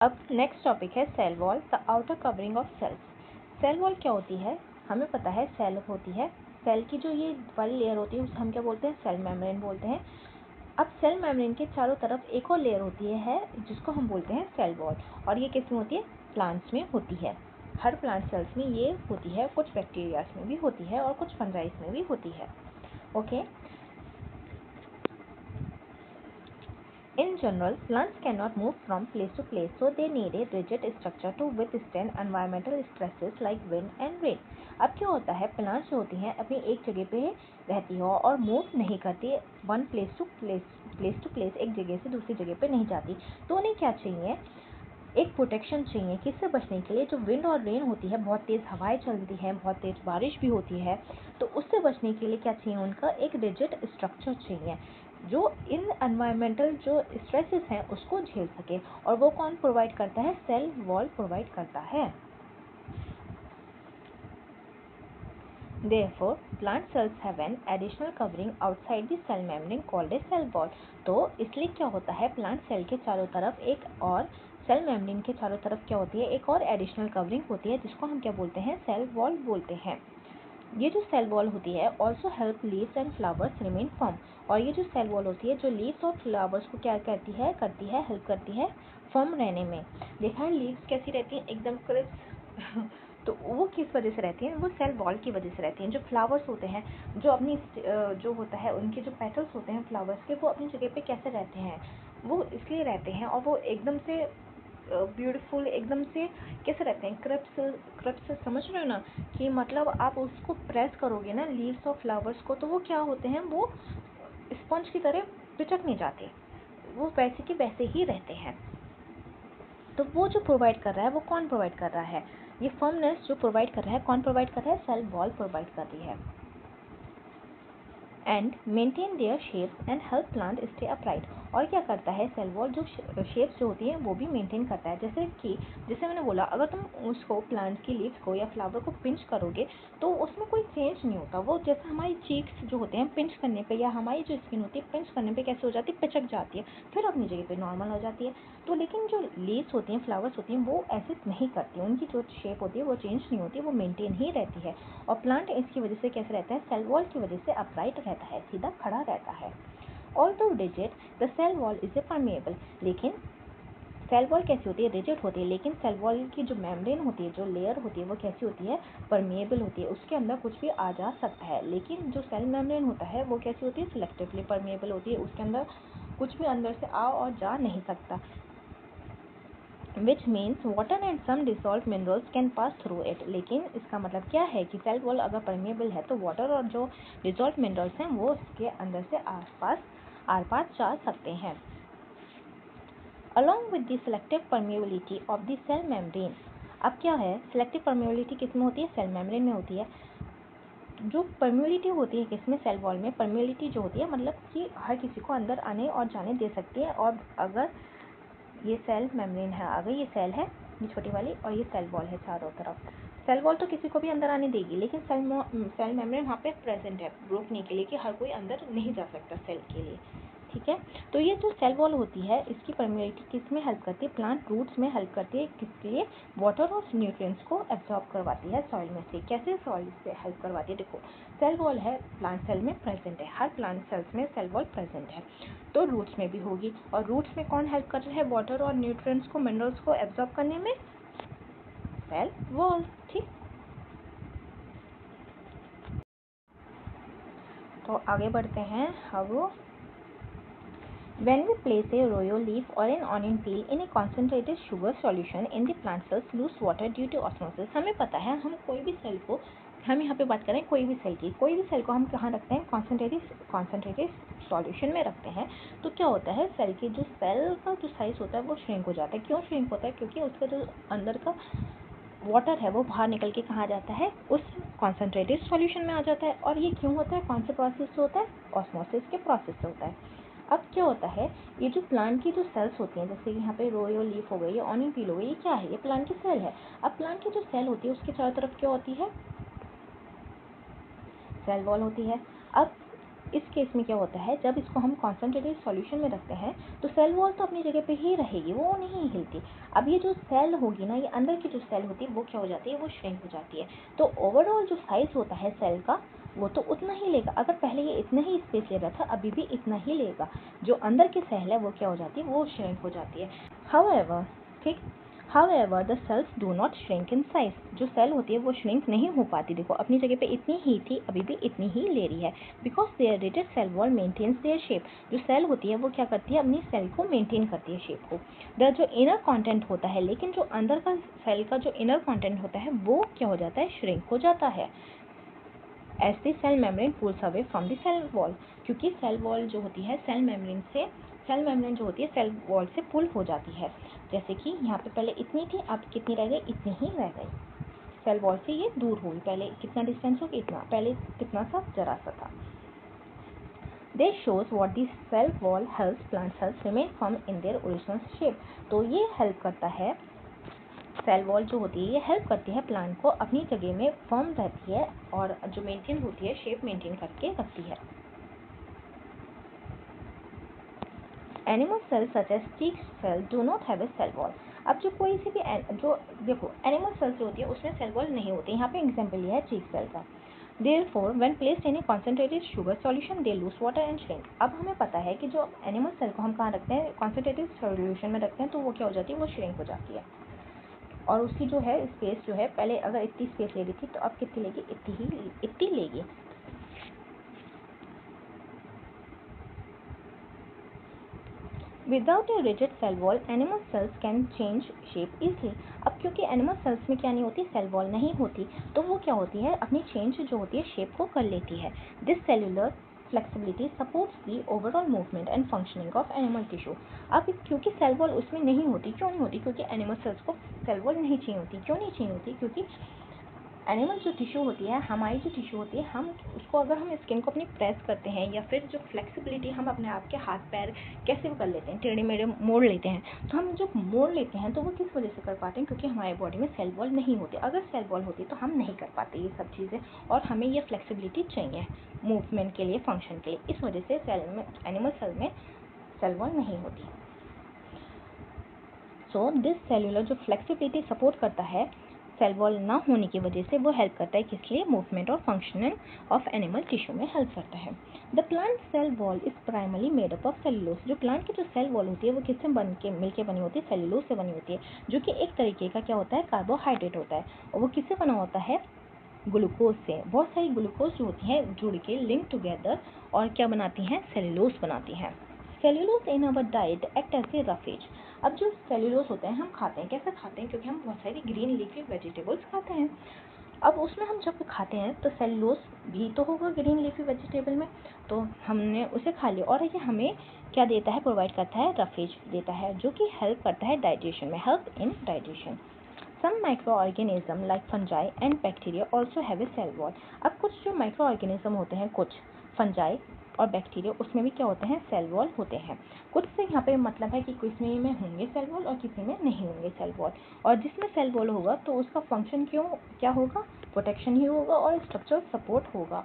अब next topic है cell wall, the outer covering of cells. Cell wall क्या होती है? हमें पता है सेल होती है, सेल की जो ये वाली लेयर होती है उसे हम क्या बोलते हैं? सेल मेम्ब्रेन बोलते हैं। अब सेल मेम्ब्रेन के चारों तरफ एक और लेयर होती है जिसको हम बोलते हैं सेल वॉल, और ये किस में होती है? प्लांट्स में होती है। हर प्लांट सेल्स में ये होती है, कुछ बैक्टीरियाज में भी होती है और कुछ फंजाइस में भी होती है। Okay. In general, plants cannot move from place to place, so they need a rigid structure to withstand environmental stresses like wind and rain. अब क्या होता है, प्लांट्स जो होती हैं अपनी एक जगह पे रहती हो और मूव नहीं करती, वन प्लेस टू प्लेस एक जगह से दूसरी जगह पे नहीं जाती, तो उन्हें क्या चाहिए? एक प्रोटेक्शन चाहिए। किससे बचने के लिए? जो विंड और रेन होती है, बहुत तेज़ हवाएं चलती हैं, बहुत तेज़ बारिश भी होती है, तो उससे बचने के लिए क्या चाहिए? उनका एक रिजिड स्ट्रक्चर चाहिए जो इन एनवायरमेंटल जो स्ट्रेसेस हैं उसको झेल सके, और वो कौन प्रोवाइड करता है? सेल वॉल प्रोवाइड करता है। Therefore, plant cells have an additional covering outside the cell membrane called a cell wall. तो इसलिए क्या होता है, प्लांट सेल के चारों तरफ एक और सेल मेम्ब्रेन के चारों तरफ क्या होती है? एक और एडिशनल कवरिंग होती है जिसको हम क्या बोलते हैं? सेल वॉल बोलते हैं। ये जो सेल वॉल होती है also help leaves and flowers remain firm, और ये जो सेल वॉल होती है जो लीव्स और फ्लावर्स को क्या करती है? हेल्प करती है फर्म रहने में। देखा है लीव्स कैसी रहती हैं? एकदम क्रिस्प तो वो किस वजह से रहती हैं? वो सेल वॉल की वजह से रहती हैं। जो फ्लावर्स होते हैं, जो अपनी जो होता है उनके जो पेटल्स होते हैं फ्लावर्स के, वो अपनी जगह पे कैसे रहते हैं? वो इसलिए रहते हैं, और वो एकदम से ब्यूटीफुल, एकदम से कैसे रहते हैं? क्रप्स समझ रहे हो ना? कि मतलब आप उसको प्रेस करोगे ना लीव्स और फ्लावर्स को, तो वो क्या होते हैं? वो स्पंज की तरह पिचक नहीं जाते, वो वैसे के वैसे ही रहते हैं। तो वो जो प्रोवाइड कर रहा है वो कौन प्रोवाइड कर रहा है? ये फर्मनेस जो प्रोवाइड कर रहा है, कौन प्रोवाइड कर रहा है? सेल वॉल प्रोवाइड कर रही है। And maintain their shapes and help plant stay upright. और क्या करता है सेल वॉल? जो शेप्स जो होती हैं वो भी मेंटेन करता है। जैसे मैंने बोला, अगर तुम उसको प्लांट की लीव्स को या फ्लावर को पिंच करोगे तो उसमें कोई चेंज नहीं होता। वो जैसे हमारी चीक्स जो होते हैं पिंच करने पे, या हमारी जो स्किन होती है पिंच करने पे कैसे हो जाती है? पिचक जाती है, फिर अपनी जगह पे नॉर्मल हो जाती है। तो लेकिन जो लीव्स होती हैं, फ्लावर्स होती हैं, वो ऐसे नहीं करती। उनकी जो शेप होती है वो चेंज नहीं होती, वो मेंटेन ही रहती है। और प्लांट इसकी वजह से कैसे रहता है? सेल वॉल की वजह से अपराइट रहता है, सीधा खड़ा रहता है। Although rigid, the cell wall is a permeable. लेकिन सेल वॉल कैसी होती है? रिजिड होती है, लेकिन सेल वॉल की जो मेम्ब्रेन होती है, जो लेयर होती है, वो कैसी होती है? परमेएबल होती है। उसके अंदर कुछ भी आ जा सकता है। लेकिन जो सेल मेम्ब्रेन होता है वो कैसी होती है? सिलेक्टिवली परमेएबल होती है। उसके अंदर कुछ भी अंदर से आ और जा नहीं सकता, which means water and some dissolved minerals can pass through it। लेकिन इसका मतलब क्या है कि सेल वॉल अगर परमेएबल है तो वाटर और जो डिसॉल्व मिनरल्स हैं वो इसके अंदर से आर पार जा सकते हैं। along with the selective permeability of the cell membrane। अब क्या है? सेलेक्टिव परमेबिलिटी किस में होती है? सेल मेम्ब्रेन में होती है। जो परमेबिलिटी होती है किसमें? सेल वॉल में। परमेबिलिटी जो होती है मतलब कि हर किसी को अंदर आने और जाने दे सकती है। और अगर ये सेल मेम्ब्रेन है, अगर ये सेल है ये छोटी वाली, और ये सेल वॉल है चारों तरफ, सेल वॉल तो किसी को भी अंदर आने देगी, लेकिन सेल मेम्ब्रेन वहाँ पे प्रेजेंट है रोकने के लिए कि हर कोई अंदर नहीं जा सकता सेल के लिए। ठीक है। तो ये जो सेल वॉल होती है इसकी परमेबिलिटी किस में हेल्प करती है? प्लांट रूट्स में हेल्प करती है। किसके लिए? वाटर और न्यूट्रिएंट्स को एब्जॉर्ब करवाती है सॉइल में से। कैसे सॉइल से हेल्प करवाती है? देखो, सेल वॉल है, प्लांट सेल में प्रेजेंट है, हर प्लांट सेल्स में सेल वॉल प्रेजेंट है, तो रूट्स में भी होगी। और रूट्स में कौन हेल्प कर रहा है वाटर और न्यूट्रिएंट्स को, मिनरल्स को एब्जॉर्ब करने में? Cell wall. ठीक, तो आगे बढ़ते हैं। अब when we place a royal leaf or an onion peel in a concentrated sugar solution in the plant cells lose water due to osmosis। हमें पता है हम कोई भी सेल को, हम यहाँ पे बात करें कोई भी सेल की, कोई भी सेल को हम कहाँ रखते हैं? कॉन्सेंट्रेटेड सॉल्यूशन में रखते हैं। तो क्या होता है? सेल का जो साइज होता है वो श्रिंक हो जाता है। क्यों श्रिंक होता है? क्योंकि उसका जो अंदर का वाटर है वो बाहर निकल के कहाँ जाता है? उस कॉन्सेंट्रेटेड सॉल्यूशन में आ जाता है। और ये क्यों होता है? कौन से प्रोसेस से होता है? ऑस्मोसिस के प्रोसेस से होता है। अब क्या होता है, ये जो प्लांट की जो सेल्स होती हैं, जैसे कि यहाँ पे रोयो लीफ हो गई, ये ऑनियन पील हो गई, ये क्या है? ये प्लांट की सेल है। अब प्लांट की जो सेल होती है उसके चारों तरफ क्या होती है? सेल वॉल होती है। अब इस केस में क्या होता है, जब इसको हम कॉन्सेंट्रेटेड सॉल्यूशन में रखते हैं तो सेल वॉल तो अपनी जगह पे ही रहेगी, वो नहीं हिलती। अब ये जो सेल होगी ना, ये अंदर की जो सेल होती है वो क्या हो जाती है, वो श्रिंक हो जाती है। तो ओवरऑल जो साइज होता है सेल का वो तो उतना ही लेगा। अगर पहले ये इतना ही स्पेस ले रहा था, अभी भी इतना ही लेगा। जो अंदर की सेल है वो क्या हो जाती है, वो श्रिंक हो जाती है। हाउएवर, ठीक, however the sales do not shrink in size. जो सेल होती है वो श्रिंक नहीं हो पाती। देखो अपनी जगह पे इतनी ही थी, अभी भी इतनी ही ले रही है, because their rigid cell wall maintains their shape. जो सेल होती है वो क्या करती है, अपनी सेल को मेंटेन करती है, शेप को। द जो इनर कंटेंट होता है, लेकिन जो अंदर का सेल का जो इनर कंटेंट होता है वो क्या हो जाता है, श्रिंक हो जाता है। As the cell membrane pulls away from the cell wall, क्योंकि सेल वॉल जो होती है सेल मेम्ब्रेन जो होती है सेल वॉल से पुल हो जाती है। जैसे कि यहाँ पे पहले इतनी थी, अब कितनी रह गई, इतनी ही रह गई। सेल वॉल से ये दूर हुई, पहले कितना डिस्टेंस हो, इतना, पहले कितना सा, जरा सा था। This shows what the cell wall helps plant cells remain firm in their original shape। तो ये हेल्प करता है, सेल वॉल जो होती है ये हेल्प करती है प्लांट को अपनी जगह में फर्म रहती है और जो मेंटेन होती है, शेप मेंटेन करके रखती है। Animal cell such as cheek cell do not have a cell wall. अब जो कोई सी भी जो देखो एनिमल सेल जो होती है उसमें सेल वॉल नहीं होती। यहाँ पे एग्जाम्पल लिया है चीक सेल का। Therefore, when placed in a concentrated sugar solution, they lose water and shrink। अब हमें पता है कि जो एनिमल सेल को हम कहाँ रखते हैं, कॉन्सेंट्रेटेड सॉल्यूशन में रखते हैं, तो वो क्या हो जाती है, वो श्रिंक हो जाती है। और उसकी जो है स्पेस जो है, पहले अगर इतनी स्पेस ले रही थी तो अब कितनी लेगी, इतनी लेगी। Without a rigid cell wall animal cells can change shape easily. अब क्योंकि एनिमल सेल्स में क्या नहीं होती, सेल वॉल नहीं होती, तो वो क्या होती है, अपनी चेंज जो होती है शेप को कर लेती है। This cellular flexibility supports the overall movement and functioning of animal tissue. अब क्योंकि सेल वॉल उसमें नहीं होती, क्यों नहीं होती, क्योंकि एनिमल सेल्स को सेल वॉल नहीं चाहिए होती। क्यों नहीं चाहिए होती, क्योंकि एनिमल जो टिश्यू होती है, हमारी जो टिश्यू होती है, हम उसको अगर हम स्किन को अपनी प्रेस करते हैं या फिर जो फ्लेक्सिबिलिटी हम अपने आप के हाथ पैर कैसे भी कर लेते हैं, टेढ़े मेढ़े मोड़ लेते हैं, तो हम जो मोड़ लेते हैं तो वो किस वजह से कर पाते हैं, क्योंकि हमारे बॉडी में सेल वॉल नहीं होती। अगर सेल वॉल होती तो हम नहीं कर पाते ये सब चीज़ें, और हमें ये फ्लेक्सिबिलिटी चाहिए मूवमेंट के लिए, फंक्शन के लिए। इस वजह से एनिमल सेल में सेल वॉल नहीं होती। सो दिस सेल्यूलर जो फ्लेक्सिबिलिटी सपोर्ट करता है, सेल वॉल ना होने की वजह से वो हेल्प करता है, किस लिए, मूवमेंट और फंक्शनिंग ऑफ एनिमल टिश्यू में हेल्प करता है। The plant cell wall is primarily made up of cellulose. जो प्लांट की जो सेल वॉल होती है वो किससे मिलकर बनी होती है, सेल्यूलोज से बनी होती है, जो कि एक तरीके का क्या होता है, कार्बोहाइड्रेट होता है। और वो किससे बना होता है, ग्लूकोज से। बहुत सारी ग्लूकोज जो होती हैं जुड़ के लिंक टुगेदर और क्या बनाती हैं, सेल्यूलोज बनाती हैं। Cellulose in our diet act as a roughage. अब जो सेल्यूलोज होते हैं हम खाते हैं, कैसे खाते हैं, क्योंकि हम बहुत सारी ग्रीन लीफी वेजिटेबल्स खाते हैं। अब उसमें हम जब खाते हैं तो सेल्यूलोज भी तो होगा ग्रीन लीफी वेजिटेबल में, तो हमने उसे खा लिया और ये हमें क्या देता है, प्रोवाइड करता है, रफेज देता है, जो कि हेल्प करता है डाइजेशन में, help in digestion. Some microorganism like fungi and bacteria also have a cell wall। अब कुछ जो माइक्रो ऑर्गेनिज्म होते हैं, कुछ फंजाई और बैक्टीरिया, उसमें भी क्या होते हैं, सेल वॉल होते हैं। कुछ से यहाँ पे मतलब है कि किसी में होंगे सेल वॉल और किसी में नहीं होंगे सेल वॉल। और जिसमें सेल वॉल होगा तो उसका फंक्शन क्या होगा, प्रोटेक्शन ही होगा और स्ट्रक्चरल सपोर्ट होगा।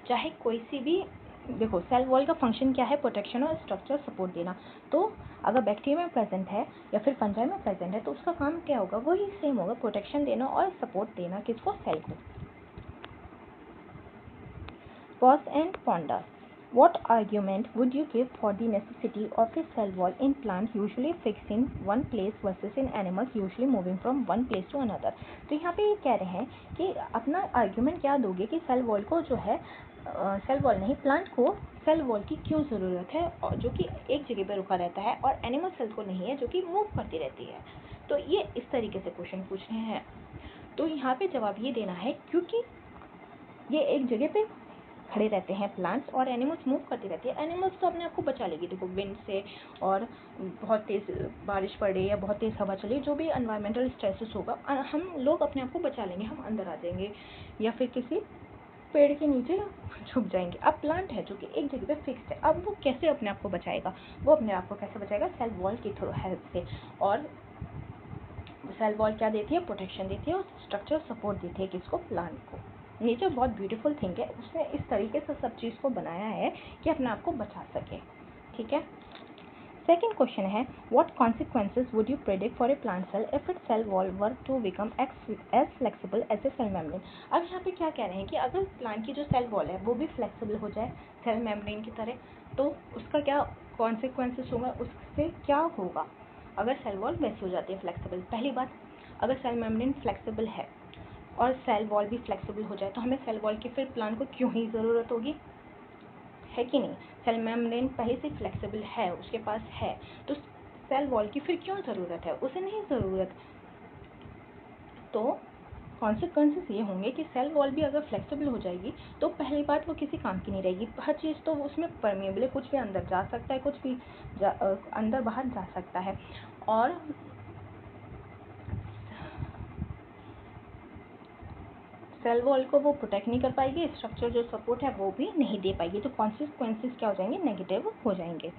चाहे कोई सी भी, देखो सेल वॉल का फंक्शन क्या है, प्रोटेक्शन और स्ट्रक्चर सपोर्ट देना। तो अगर बैक्टीरिया में प्रेजेंट है या फिर फंजाई में प्रेजेंट है तो उसका काम क्या होगा, वही सेम होगा, प्रोटेक्शन देना और सपोर्ट देना, किसको, सेल को। Pause and ponder. What argument would you give for the necessity of a cell wall in plant usually fixed in one place versus in animals usually moving from one place to another? तो यहाँ पे ये कह रहे हैं कि अपना argument क्या दोगे कि सेल वॉल को जो है, सेल वॉल नहीं, प्लांट को सेल वॉल की क्यों ज़रूरत है, और जो कि एक जगह पर रुका रहता है, और एनिमल सेल को नहीं है जो कि मूव करती रहती है। तो ये इस तरीके से क्वेश्चन पूछ रहे हैं। तो यहाँ पे जवाब ये देना है क्योंकि ये एक जगह पे खड़े रहते हैं प्लांट्स, और एनिमल्स मूव करती रहती है। एनिमल्स तो अपने आप को बचा लेगी, देखो विंड से, और बहुत तेज़ बारिश पड़े या बहुत तेज़ हवा चले, जो भी एनवायरमेंटल स्ट्रेसेस होगा, हम लोग अपने आप को बचा लेंगे, हम अंदर आ जाएंगे या फिर किसी पेड़ के नीचे छुप जाएंगे। अब प्लांट है जो कि एक जगह पे फिक्स्ड है, अब वो कैसे अपने आप को बचाएगा, वो अपने आप को कैसे बचाएगा, सेल वॉल की थ्रू हेल्प से। और सेल वॉल क्या देती है, प्रोटेक्शन देती है और स्ट्रक्चर सपोर्ट देती है, किसको, प्लांट को। नेचर बहुत ब्यूटीफुल थिंग है, उसने इस तरीके से सब चीज़ को बनाया है कि अपने आप को बचा सके। ठीक है। सेकेंड क्वेश्चन है, what consequences would you predict for a plant cell if it cell wall were to become as flexible as a cell membrane. अब यहाँ पे क्या कह रहे हैं कि अगर प्लांट की जो सेल वॉल है वो भी फ्लेक्सिबल हो जाए सेल मेम्ब्रेन की तरह, तो उसका क्या कॉन्सिक्वेंसेज होगा, उससे क्या होगा अगर सेल वॉल वैसी हो जाती है फ्लेक्सिबल। पहली बात, अगर सेल मेम्ब्रेन फ्लेक्सिबल है और सेल वॉल भी फ्लेक्सिबल हो जाए तो हमें सेल वॉल की फिर प्लांट को क्यों ही ज़रूरत होगी, है कि नहीं। सेल मेम्ब्रेन पहले से फ्लेक्सिबल है, उसके पास है, तो सेल वॉल की फिर क्यों ज़रूरत है, उसे नहीं ज़रूरत। तो कॉन्सिक्वेंसेस ये होंगे कि सेल वॉल भी अगर फ्लेक्सिबल हो जाएगी तो पहली बात वो किसी काम की नहीं रहेगी, हर चीज़ तो उसमें परमेबल है, कुछ भी अंदर जा सकता है, कुछ भी अंदर बाहर जा सकता है, और सेल वॉल को वो प्रोटेक्ट नहीं कर पाएगी, स्ट्रक्चर जो सपोर्ट है वो भी नहीं दे पाएगी, तो कॉन्सिक्वेंसेस क्या हो जाएंगे, नेगेटिव हो जाएंगे।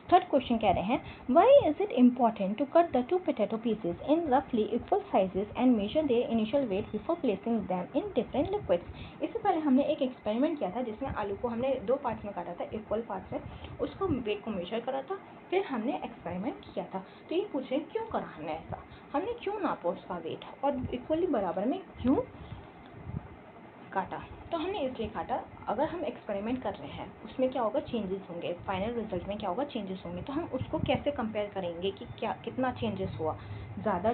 थर्ड क्वेश्चन कह रहे हैं, why is it important to cut the 2 potato pieces in रफली equal sizes and measure their initial weight before placing them in different liquids. इससे पहले हमने एक एक्सपेरिमेंट किया था जिसमें आलू को हमने 2 पार्ट्स में काटा था, इक्वल पार्ट्स में, उसको वेट को मेजर करा था, फिर हमने एक्सपेरिमेंट किया था। तो ये पूछ रहे हैं क्यों करा हमने ऐसा, हमने क्यों नापा उसका वेट और इक्वली बराबर में क्यों काटा। तो हमने इसलिए काटा, अगर हम एक्सपेरिमेंट कर रहे हैं उसमें क्या होगा, चेंजेस होंगे, फाइनल रिजल्ट में क्या होगा, चेंजेस होंगे, तो हम उसको कैसे कंपेयर करेंगे कि क्या कितना चेंजेस हुआ। ज़्यादा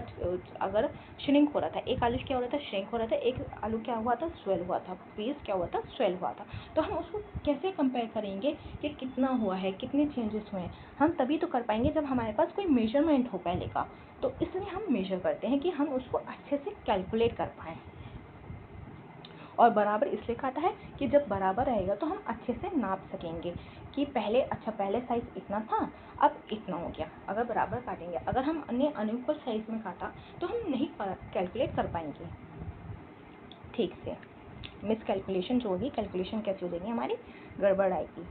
अगर श्रिंक हो रहा था, एक आलू क्या हो रहा था, श्रिंक हो रहा था, एक आलू क्या हुआ था, स्वेल हुआ था, पीस क्या हुआ था, स्वेल हुआ था, तो हम उसको कैसे कंपेयर करेंगे कि कितना हुआ है, कितने चेंजेस हुए हैं। हम तभी तो कर पाएंगे जब हमारे पास कोई मेजरमेंट हो पहले का, तो इसलिए हम मेजर करते हैं कि हम उसको अच्छे से कैलकुलेट कर पाएँ। और बराबर इसलिए काटा है कि जब बराबर रहेगा तो हम अच्छे से नाप सकेंगे कि पहले साइज़ इतना था, अब इतना हो गया, अगर बराबर काटेंगे। अगर हम अन्य अनइक्वल साइज़ में काटा तो हम नहीं कैलकुलेट कर पाएंगे ठीक से, मिस कैलकुलेशन जो होगी, कैलकुलेशन कैसी हो जाएगी, हमारी गड़बड़ आएगी।